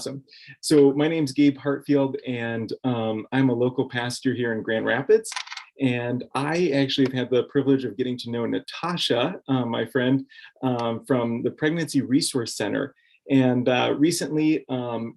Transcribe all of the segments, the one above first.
Awesome. So my name's Gabe Hartfield, and I'm a local pastor here in Grand Rapids. And I actually have had the privilege of getting to know Natasha, my friend, from the Pregnancy Resource Center. And recently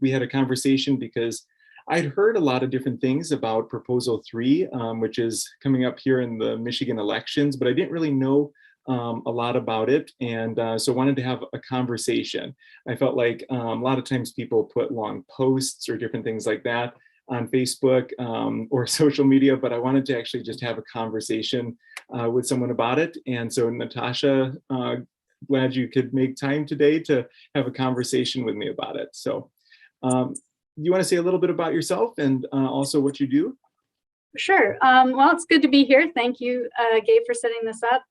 we had a conversation because I'd heard a lot of different things about Proposal 3, which is coming up here in the Michigan elections, but I didn't really know a lot about it, and so wanted to have a conversation. I felt like a lot of times people put long posts or different things like that on Facebook or social media, but I wanted to actually just have a conversation with someone about it. And so Natasha, glad you could make time today to have a conversation with me about it. So you want to say a little bit about yourself and also what you do? Sure. Well, it's good to be here. Thank you, Gabe, for setting this up.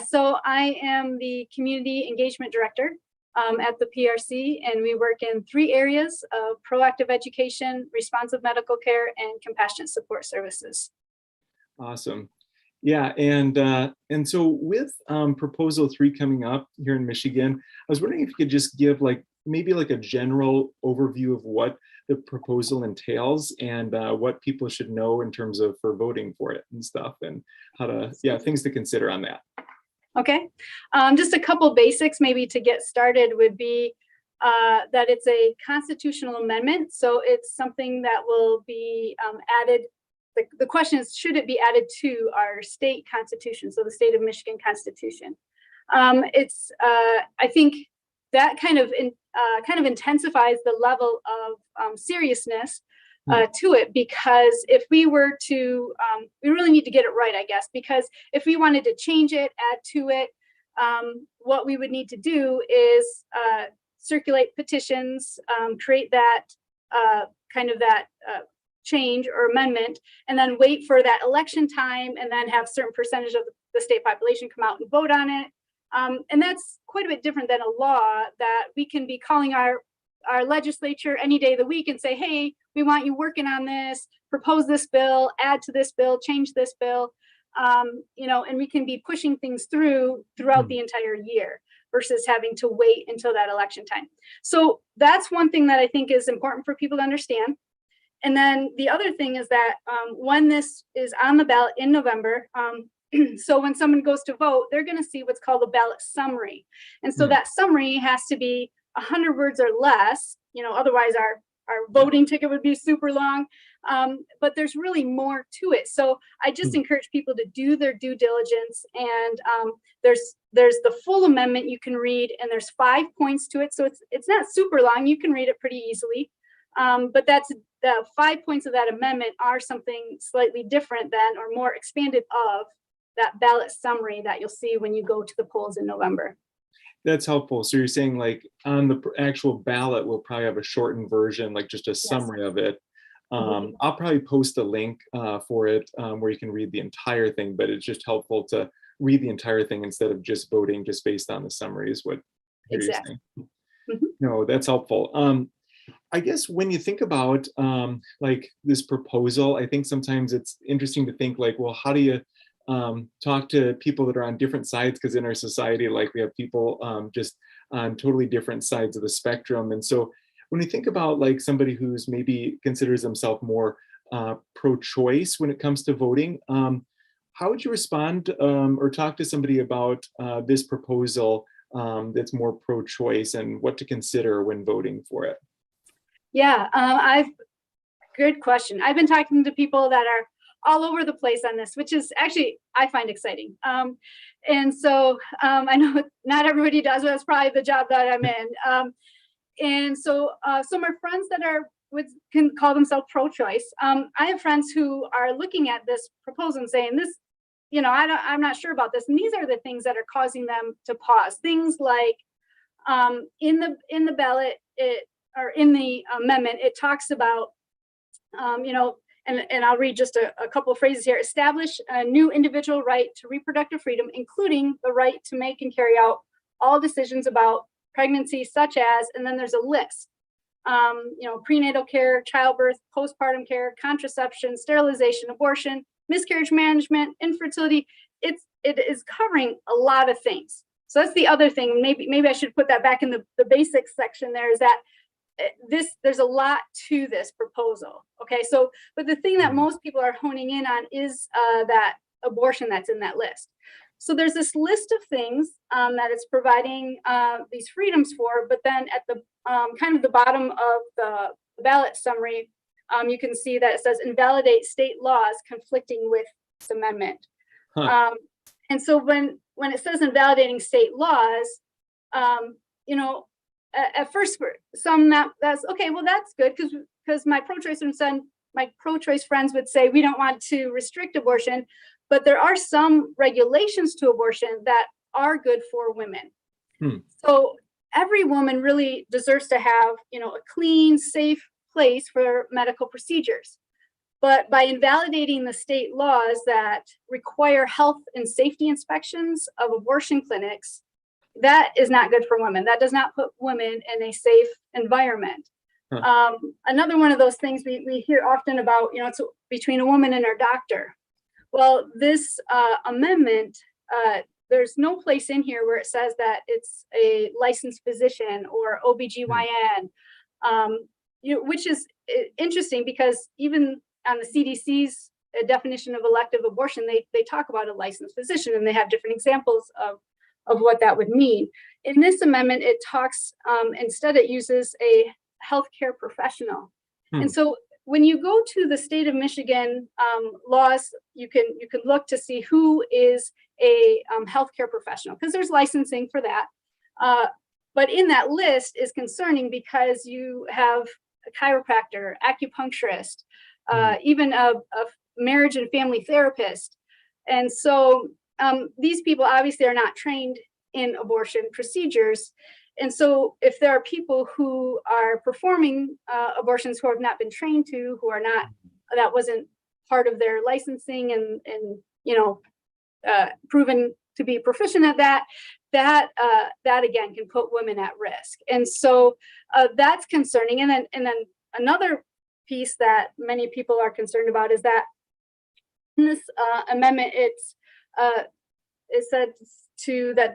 So I am the Community Engagement Director at the PRC, and we work in 3 areas of proactive education, responsive medical care, and compassionate support services. Awesome. Yeah, and so with Proposal 3 coming up here in Michigan, I was wondering if you could just give maybe a general overview of what the proposal entails and what people should know in terms of for voting for it and stuff, and how to, things to consider on that. Okay, just a couple basics maybe to get started would be that it's a constitutional amendment. So it's something that will be added. The question is, should it be added to our state constitution? So the state of Michigan Constitution. I think that kind of intensifies the level of seriousness to it, because if we were to, we really need to get it right, I guess, because if we wanted to change it, add to it, what we would need to do is circulate petitions, create that change or amendment, and then wait for that election time, and then have a certain percentage of the state population come out and vote on it. And that's quite a bit different than a law that we can be calling our legislature any day of the week and say, hey, we want you working on this, propose this bill, add to this bill, change this bill, and we can be pushing things throughout the entire year versus having to wait until that election time. So that's one thing that I think is important for people to understand. And then the other thing is that when this is on the ballot in November, so when someone goes to vote, they're going to see what's called a ballot summary. And so that summary has to be 100 words or less, otherwise our voting ticket would be super long. But there's really more to it. So I just encourage people to do their due diligence. And there's the full amendment you can read, and there's 5 points to it. So it's not super long. You can read it pretty easily. But that's the 5 points of that amendment are something slightly different than, or more expanded of, that ballot summary that you'll see when you go to the polls in November. That's helpful. So you're saying on the actual ballot, we'll probably have a shortened version, just a summary of it. I'll probably post a link for it where you can read the entire thing, but it's just helpful to read the entire thing instead of just voting just based on the summary is what you're saying. No, that's helpful. I guess when you think about this proposal, I think sometimes it's interesting to think well, how do you talk to people that are on different sides, because in our society, we have people just on totally different sides of the spectrum. And so when we think about somebody who's maybe considers themselves more pro-choice when it comes to voting, how would you respond or talk to somebody about this proposal that's more pro-choice and what to consider when voting for it? Yeah, good question. I've been talking to people that are all over the place on this, which is actually, I find exciting. And so I know not everybody does, but that's probably the job that I'm in. And so some are friends that can call themselves pro-choice. I have friends who are looking at this proposal and saying this, I'm not sure about this. And these are the things that are causing them to pause. Things like in the ballot, or in the amendment, it talks about, and I'll read just a couple of phrases here. Establish a new individual right to reproductive freedom, including the right to make and carry out all decisions about pregnancy, such as, and then there's a list, prenatal care, childbirth, postpartum care, contraception, sterilization, abortion, miscarriage management, infertility. It is covering a lot of things. So that's the other thing. Maybe I should put that back in the basics section there, is that there's a lot to this proposal. Okay, so but the thing that most people are honing in on is that abortion that's in that list. So there's this list of things that it's providing these freedoms for, but then at the kind of the bottom of the ballot summary, you can see that it says invalidate state laws conflicting with this amendment. And so when it says invalidating state laws, you know, at first for some that's okay, well that's good because my pro-choice friends would say we don't want to restrict abortion, but there are some regulations to abortion that are good for women. So every woman really deserves to have, you know, a clean, safe place for medical procedures. But by invalidating the state laws that require health and safety inspections of abortion clinics, that is not good for women. That does not put women in a safe environment. Another one of those things we hear often about, you know, it's between a woman and her doctor. Well, this amendment, there's no place in here where it says that it's a licensed physician or OBGYN, you know, which is interesting because even on the CDC's definition of elective abortion, they talk about a licensed physician and they have different examples of what that would mean. In this amendment, it talks, instead it uses a healthcare professional. And so when you go to the state of Michigan laws, you can look to see who is a healthcare professional, because there's licensing for that. But in that list is concerning because you have a chiropractor, acupuncturist, even a marriage and family therapist. And so these people obviously are not trained in abortion procedures. And so if there are people who are performing abortions who have not been trained to, who are not, that wasn't part of their licensing and you know, proven to be proficient at that again can put women at risk. And so that's concerning. And then another piece that many people are concerned about is that in this amendment, it said that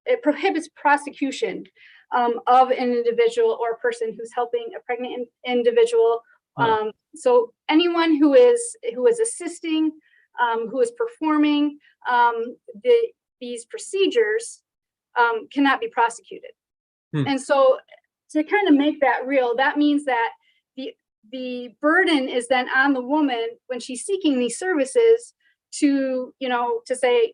it prohibits prosecution of an individual or a person who's helping a pregnant individual. So anyone who is assisting, who is performing these procedures cannot be prosecuted. And so to kind of make that real, that means that the burden is then on the woman when she's seeking these services to, you know, to say,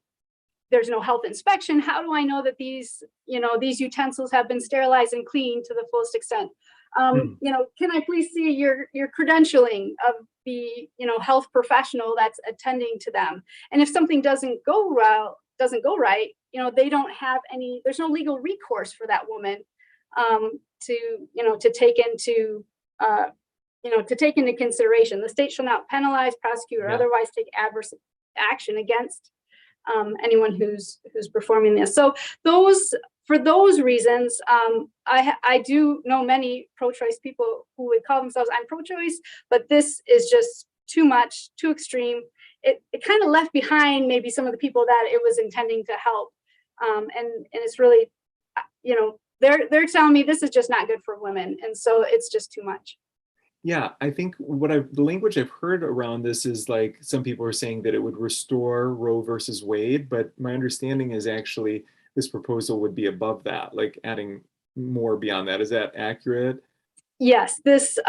there's no health inspection. How do I know that these utensils have been sterilized and cleaned to the fullest extent? You know, can I please see your credentialing of the, you know, health professional that's attending to them? And if something doesn't go right, you know, they don't have there's no legal recourse for that woman to take into consideration. The state shall not penalize, prosecute, or otherwise take adverse action against anyone who's performing this. So for those reasons, I do know many pro-choice people who would call themselves I'm pro-choice, but this is just too much, too extreme. It kind of left behind maybe some of the people that it was intending to help, and it's really, you know, they're telling me this is just not good for women, and so it's just too much. Yeah, I think the language I've heard around this is like some people are saying that it would restore Roe versus Wade, but my understanding is actually this proposal would be above that, like adding more beyond that. Is that accurate? Yes, this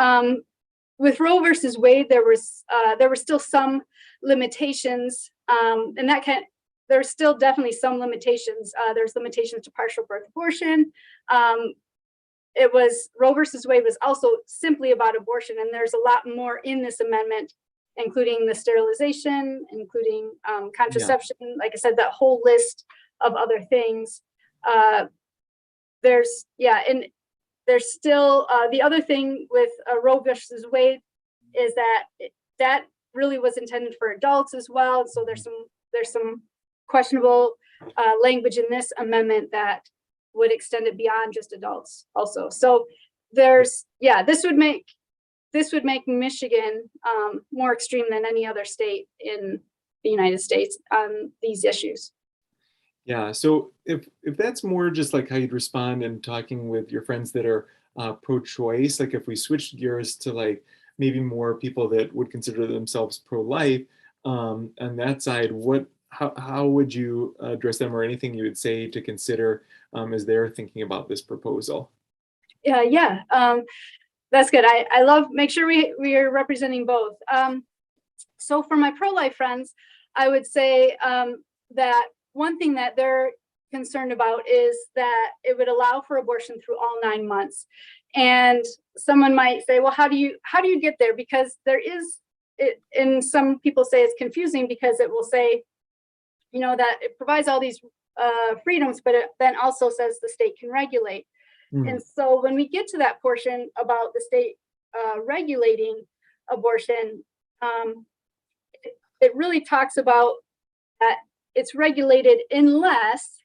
with Roe versus Wade, there were still some limitations, and there's still definitely some limitations. There's limitations to partial birth abortion. Roe versus Wade was also simply about abortion, and there's a lot more in this amendment, including the sterilization, including contraception. Like I said, that whole list of other things. There's still the other thing with Roe versus Wade is that really was intended for adults as well. So there's some questionable language in this amendment that would extend it beyond just adults also. So this would make Michigan more extreme than any other state in the United States on these issues. Yeah, so if that's more just like how you'd respond in talking with your friends that are pro-choice, like if we switched gears to like maybe more people that would consider themselves pro-life, on that side, how would you address them, or anything you would say to consider as they're thinking about this proposal? Yeah, that's good. I love, make sure we are representing both. So for my pro-life friends, I would say that one thing that they're concerned about is that it would allow for abortion through all 9 months. And someone might say, well, how do you get there? Because there is it, and some people say it's confusing because it will say, that it provides all these freedoms, but it then also says the state can regulate. And so when we get to that portion about the state regulating abortion, it really talks about that it's regulated unless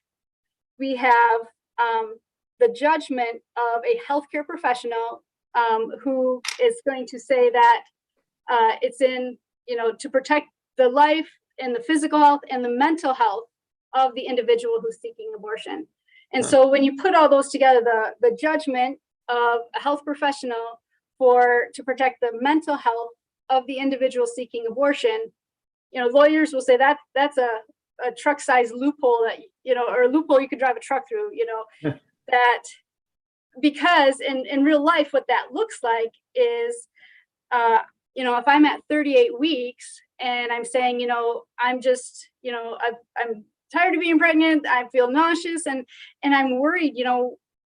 we have the judgment of a healthcare professional who is going to say that it's in, to protect the life and the physical health and the mental health of the individual who's seeking abortion. And so when you put all those together, the judgment of a health professional to protect the mental health of the individual seeking abortion, lawyers will say that that's a truck-sized loophole that, or a loophole you could drive a truck through, that because in real life, what that looks like is, if I'm at 38 weeks and I'm saying, I'm just, I'm tired of being pregnant, I feel nauseous, and I'm worried,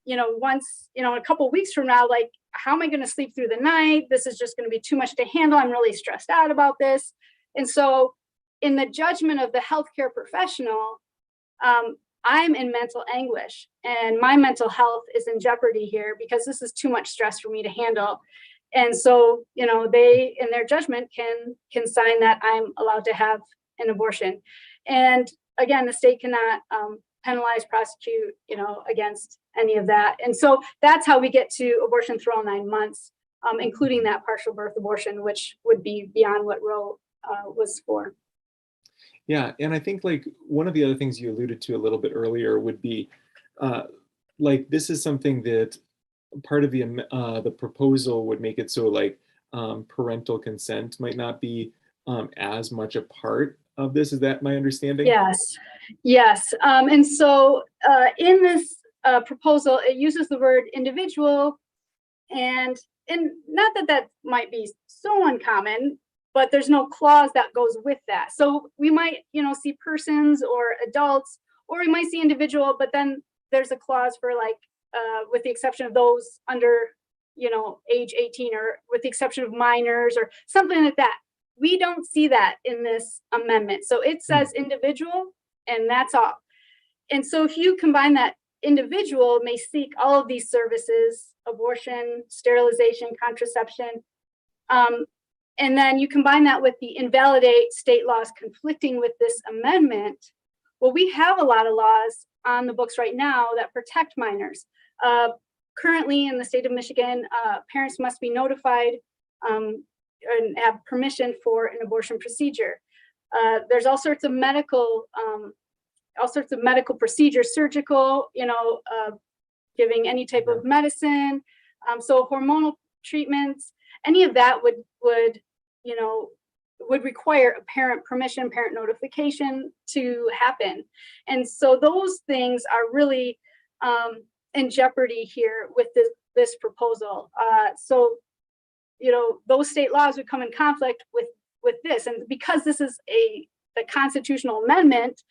once, a couple of weeks from now, like, how am I going to sleep through the night? This is just going to be too much to handle. I'm really stressed out about this. And so in the judgment of the healthcare professional, I'm in mental anguish and my mental health is in jeopardy here because this is too much stress for me to handle. And so, they, in their judgment, can sign that I'm allowed to have an abortion. And again, the state cannot penalize, prosecute, against any of that. And so that's how we get to abortion through all 9 months, including that partial birth abortion, which would be beyond what Roe was for. Yeah, and I think like one of the other things you alluded to a little bit earlier would be like this is something that part of the proposal would make it so like parental consent might not be as much a part of this. Is that my understanding? Yes. And so in this proposal, it uses the word individual, and not that might be so uncommon, but there's no clause that goes with that. So we might, see persons or adults, or we might see individual, but then there's a clause for like, with the exception of those under, age 18, or with the exception of minors or something like that. We don't see that in this amendment. So it says individual, and that's all. And so if you combine that, individual may seek all of these services, abortion, sterilization, contraception, and then you combine that with the invalidate state laws conflicting with this amendment. Well, we have a lot of laws on the books right now that protect minors. Currently in the state of Michigan, parents must be notified and have permission for an abortion procedure. There's all sorts of medical procedures, surgical, giving any type of medicine. So hormonal treatments, any of that would require a parent permission, parent notification to happen. And so those things are really in jeopardy here with this proposal. So, those state laws would come in conflict with this. And because this is the constitutional amendment,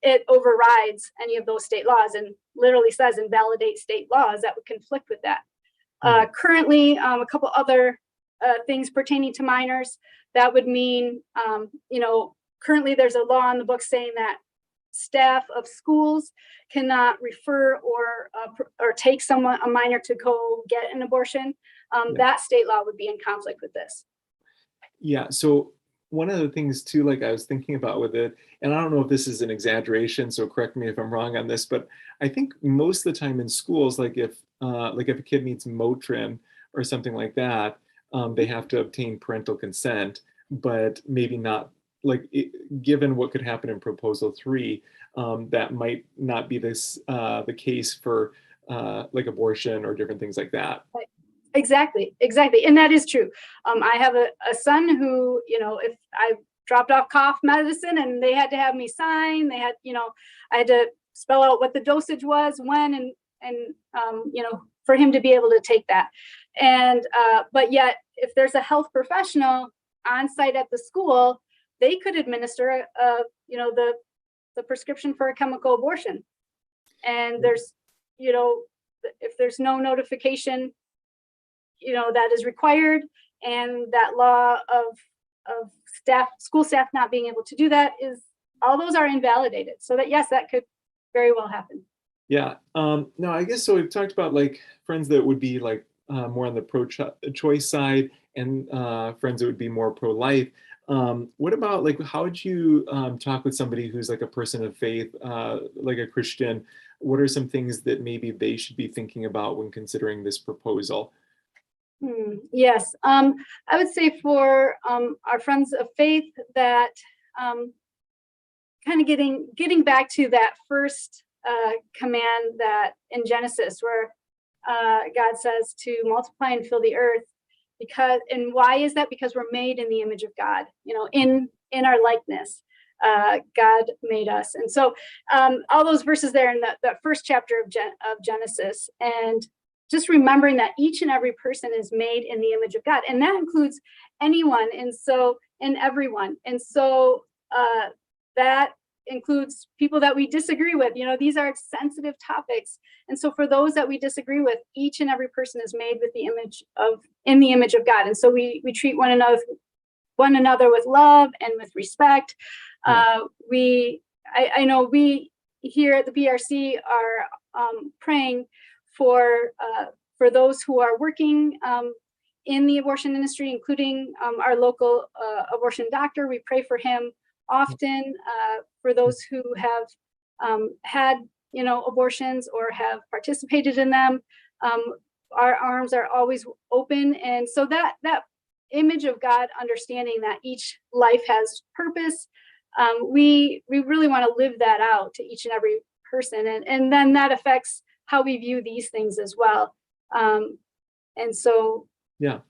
it overrides any of those state laws and literally says invalidate state laws that would conflict with that. Currently, a couple other things pertaining to minors, that would mean, currently there's a law in the book saying that staff of schools cannot refer or take a minor to go get an abortion. That state law would be in conflict with this. Yeah, so one of the things too, like I was thinking about with it, and I don't know if this is an exaggeration, so correct me if I'm wrong on this, but I think most of the time in schools, like if a kid needs Motrin or something like that, they have to obtain parental consent, but maybe not, like given what could happen in Proposal 3, that might not be the case for like abortion or different things like that. Exactly, exactly. And that is true. I have a son who, if I dropped off cough medicine and they had to have me sign, I had to spell out what the dosage was, when, and for him to be able to take that. And, but yet, if there's a health professional on site at the school, they could administer, the prescription for a chemical abortion. And there's, if there's no notification, that is required, and that law of school staff not being able to do that, is all those are invalidated. So that, yes, that could very well happen. Yeah. No, I guess so. We've talked about like friends that would be like more on the pro-choice side, and friends that would be more pro-life. What about like, how would you talk with somebody who's like a person of faith, like a Christian? What are some things that maybe they should be thinking about when considering this proposal? Yes, I would say for our friends of faith that kind of getting back to that first command that in Genesis, where God says to multiply and fill the earth, and why is that? Because we're made in the image of God, in our likeness. God made us, and so all those verses there in that first chapter of Genesis, and just remembering that each and every person is made in the image of God, and that includes anyone, and everyone, and so that includes people that we disagree with. These are sensitive topics, and so for those that we disagree with, each and every person is made in the image of God, and so we treat one another with love and with respect. I know we here at the PRC are praying for those who are working in the abortion industry, including our local abortion doctor. We pray for him often, for those who have had abortions or have participated in them. Our arms are always open, and so that image of God, understanding that each life has purpose, we really want to live that out to each and every person, and then that affects how we view these things as well. And so yeah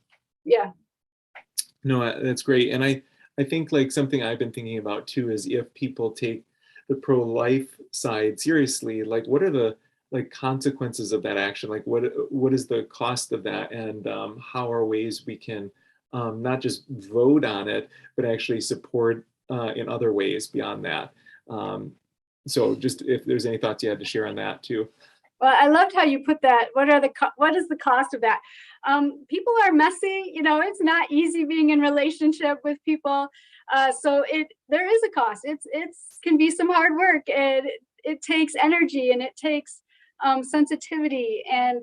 No, that's great. And I think like something I've been thinking about too is, if people take the pro-life side seriously, like what are the like consequences of that action? Like what is the cost of that? And how are ways we can not just vote on it, but actually support in other ways beyond that? So just if there's any thoughts you had to share on that too. Well, I loved how you put that. What is the cost of that? People are messy. It's not easy being in relationship with people. So there is a cost. It's can be some hard work, and it takes energy, and it takes sensitivity, and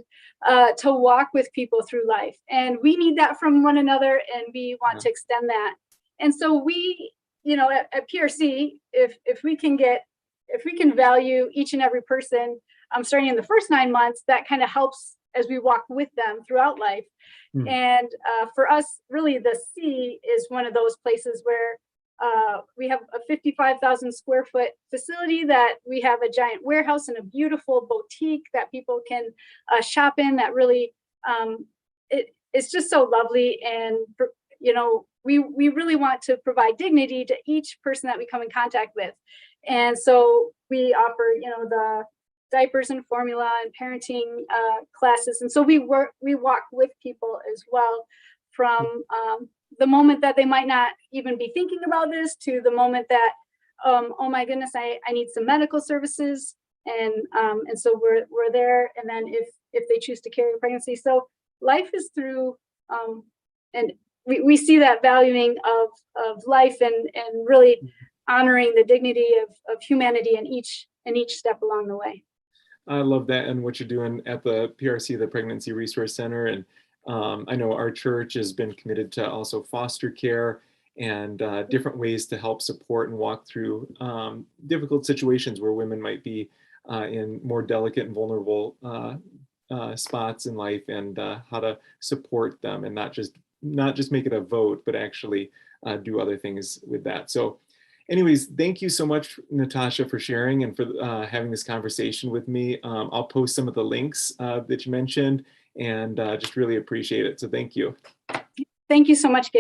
to walk with people through life. And we need that from one another, and we want to extend that. And so we, at PRC, if we can value each and every person, starting in the first 9 months, that kind of helps as we walk with them throughout life. And for us, really, the C is one of those places where we have a 55,000 square foot facility, that we have a giant warehouse and a beautiful boutique that people can shop in. That really, it's just so lovely. And, we really want to provide dignity to each person that we come in contact with. And so we offer, the diapers and formula and parenting classes. And so we walk with people as well, from the moment that they might not even be thinking about this, to the moment that, oh my goodness, I need some medical services. And so we're there. And then if they choose to carry a pregnancy. So life is through, and we see that valuing of life, and really honoring the dignity of humanity in each step along the way. I love that, and what you're doing at the PRC, the Pregnancy Resource Center. And I know our church has been committed to also foster care and different ways to help support and walk through difficult situations where women might be in more delicate and vulnerable spots in life, and how to support them, and not just make it a vote, but actually do other things with that. So anyways, thank you so much, Natasha, for sharing and for having this conversation with me. I'll post some of the links that you mentioned and just really appreciate it. So thank you. Thank you so much, Gabe.